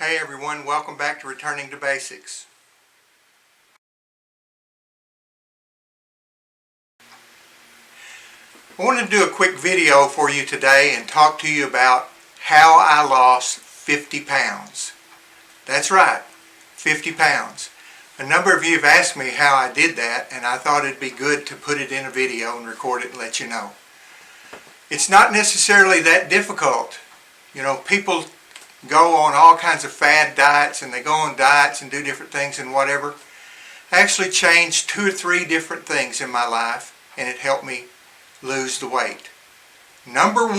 Hey everyone, welcome back to Returning to Basics. I wanted to do a quick video for you today and talk to you about how I lost 50 pounds. That's right, 50 pounds. A number of you have asked me how I did that, and I thought it'd be good to put it in a video and record it and let you know. It's not necessarily that difficult. You know, people go on all kinds of fad diets and they go on diets and do different things and whatever. I actually changed 2 or 3 different things in my life and it helped me lose the weight. Number 1,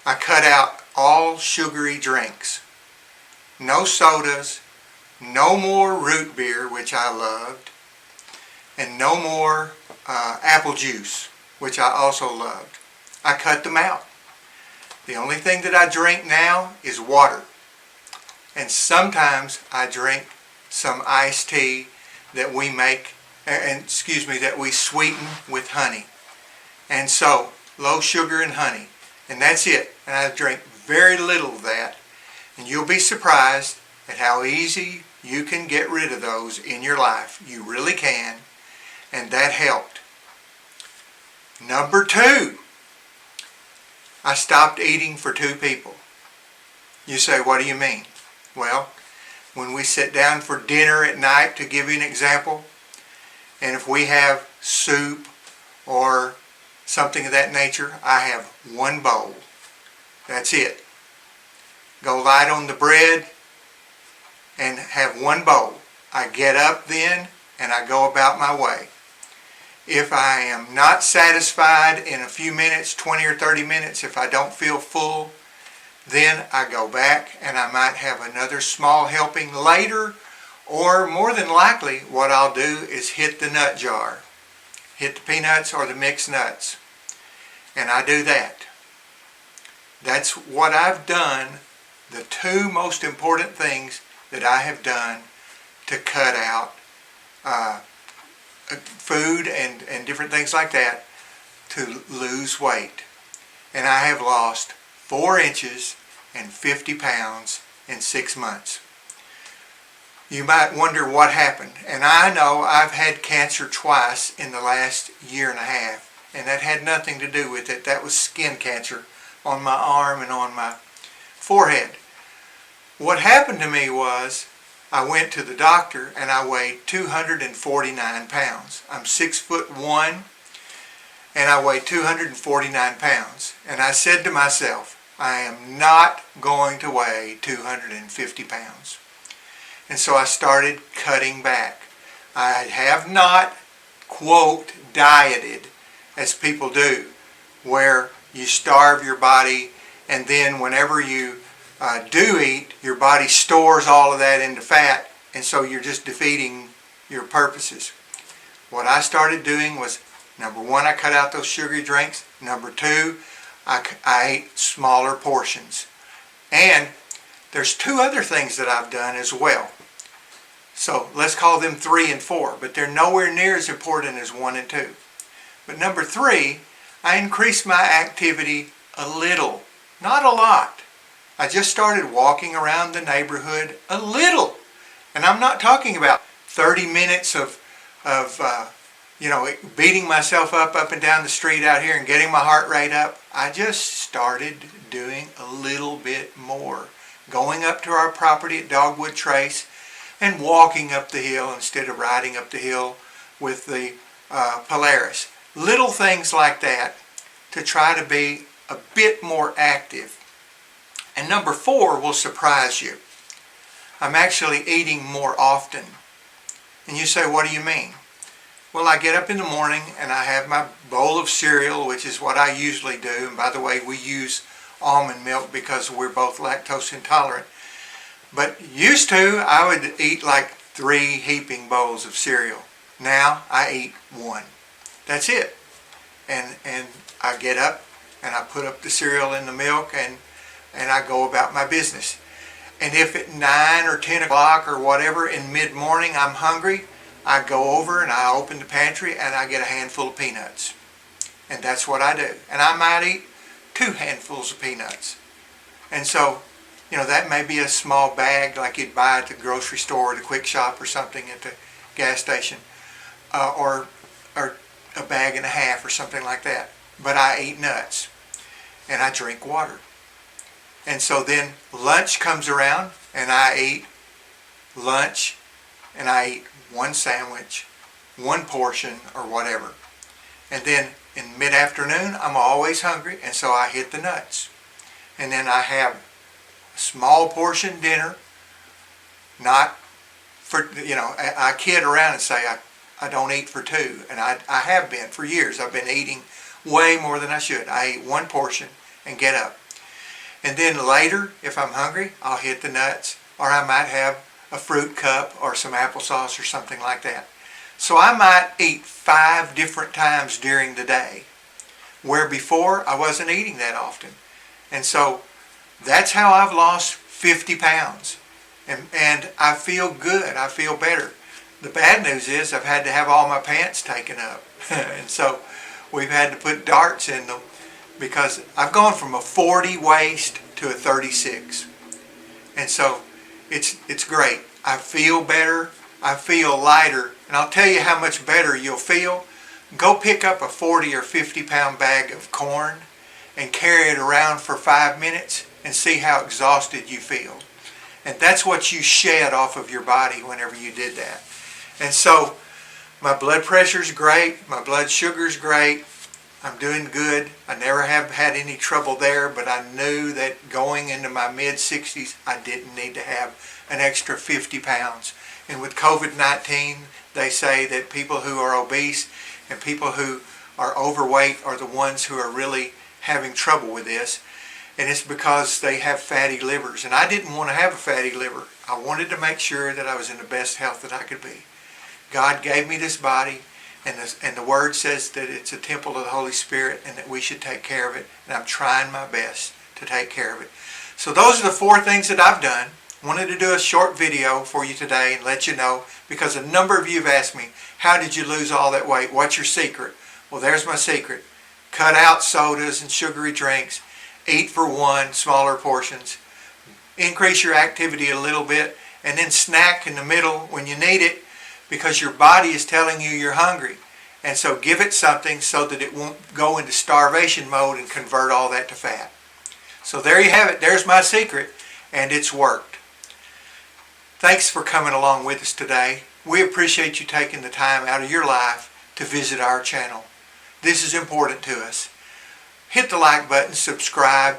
I cut out all sugary drinks. No sodas, no more root beer, which I loved, and no more apple juice, which I also loved. I cut them out. The only thing that I drink now is water. And sometimes I drink some iced tea that we make, that we sweeten with honey. And so, low sugar and honey. And that's it. And I drink very little of that. And you'll be surprised at how easy you can get rid of those in your life. You really can. And that helped. Number 2. I stopped eating for 2 people. You say, what do you mean? Well, when we sit down for dinner at night, to give you an example, and if we have soup or something of that nature, I have 1 bowl. That's it. Go light on the bread and have 1 bowl. I get up then and I go about my way. If I am not satisfied in a few minutes, 20 or 30 minutes, if I don't feel full, then I go back and I might have another small helping later, or more than likely what I'll do is hit the nut jar. Hit the peanuts or the mixed nuts. And I do that. That's what I've done, the 2 most important things that I have done to cut out food and different things like that to lose weight. And I have lost 4 inches and 50 pounds in 6 months. You might wonder what happened. And I know I've had cancer twice in the last 1.5 years, and that had nothing to do with it. That was skin cancer on my arm and on my forehead. What happened to me was I went to the doctor and I weighed 249 pounds. I'm 6'1" and I weigh 249 pounds. And I said to myself, I am not going to weigh 250 pounds. And so I started cutting back. I have not, quote, dieted, as people do, where you starve your body and then whenever you do eat, your body stores all of that into fat, and so you're just defeating your purposes. What I started doing was, number 1, I cut out those sugary drinks. Number 2, I ate smaller portions. And there's 2 other things that I've done as well. So let's call them 3 and 4, but they're nowhere near as important as 1 and 2. But number 3, I increased my activity a little, not a lot. I just started walking around the neighborhood a little. And I'm not talking about 30 minutes of beating myself up and down the street out here and getting my heart rate up. I just started doing a little bit more. Going up to our property at Dogwood Trace and walking up the hill instead of riding up the hill with the Polaris. Little things like that to try to be a bit more active. And number 4 will surprise you. I'm actually eating more often. And you say, what do you mean? Well, I get up in the morning and I have my bowl of cereal, which is what I usually do. And by the way, we use almond milk because we're both lactose intolerant. But used to, I would eat like 3 heaping bowls of cereal. Now, I eat 1. That's it. And I get up and I put up the cereal in the milk and I go about my business. And if at 9 or 10 o'clock or whatever in mid-morning I'm hungry, I go over and I open the pantry and I get a handful of peanuts. And that's what I do. And I might eat 2 handfuls of peanuts. And so that may be a small bag like you'd buy at the grocery store or the quick shop or something at the gas station, or a bag and a half or something like that. But I eat nuts and I drink water. And so then lunch comes around and I eat lunch and I eat one sandwich, one portion or whatever. And then in mid-afternoon I'm always hungry, and so I hit the nuts. And then I have a small portion dinner, not for, I kid around and say I don't eat for two, and I have been for years. I've been eating way more than I should. I eat one portion and get up. And then later, if I'm hungry, I'll hit the nuts, or I might have a fruit cup or some applesauce or something like that. So I might eat 5 different times during the day, where before I wasn't eating that often. And so that's how I've lost 50 pounds. And I feel good. I feel better. The bad news is I've had to have all my pants taken up. And so we've had to put darts in them, because I've gone from a 40 waist to a 36. And so it's great. I feel better. I feel lighter. And I'll tell you how much better you'll feel. Go pick up a 40 or 50 pound bag of corn and carry it around for 5 minutes and see how exhausted you feel. And that's what you shed off of your body whenever you did that. And so my blood pressure's great. My blood sugar's great. I'm doing good. I never have had any trouble there, but I knew that going into my mid-60s, I didn't need to have an extra 50 pounds. And with COVID-19, they say that people who are obese and people who are overweight are the ones who are really having trouble with this. And it's because they have fatty livers. And I didn't want to have a fatty liver. I wanted to make sure that I was in the best health that I could be. God gave me this body, and the Word says that it's a temple of the Holy Spirit and that we should take care of it. And I'm trying my best to take care of it. So those are the 4 things that I've done. Wanted to do a short video for you today and let you know, because a number of you have asked me, how did you lose all that weight? What's your secret? Well, there's my secret. Cut out sodas and sugary drinks. Eat for one, smaller portions. Increase your activity a little bit, and then snack in the middle when you need it, because your body is telling you you're hungry. And so give it something so that it won't go into starvation mode and convert all that to fat. So there you have it. There's my secret, and it's worked. Thanks for coming along with us today. We appreciate you taking the time out of your life to visit our channel. This is important to us. Hit the like button, subscribe,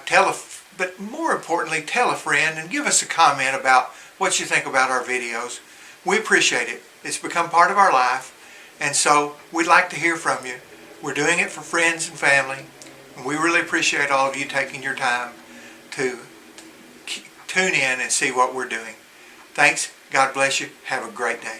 but more importantly, tell a friend and give us a comment about what you think about our videos. We appreciate it. It's become part of our life, and so we'd like to hear from you. We're doing it for friends and family, and we really appreciate all of you taking your time to tune in and see what we're doing. Thanks. God bless you. Have a great day.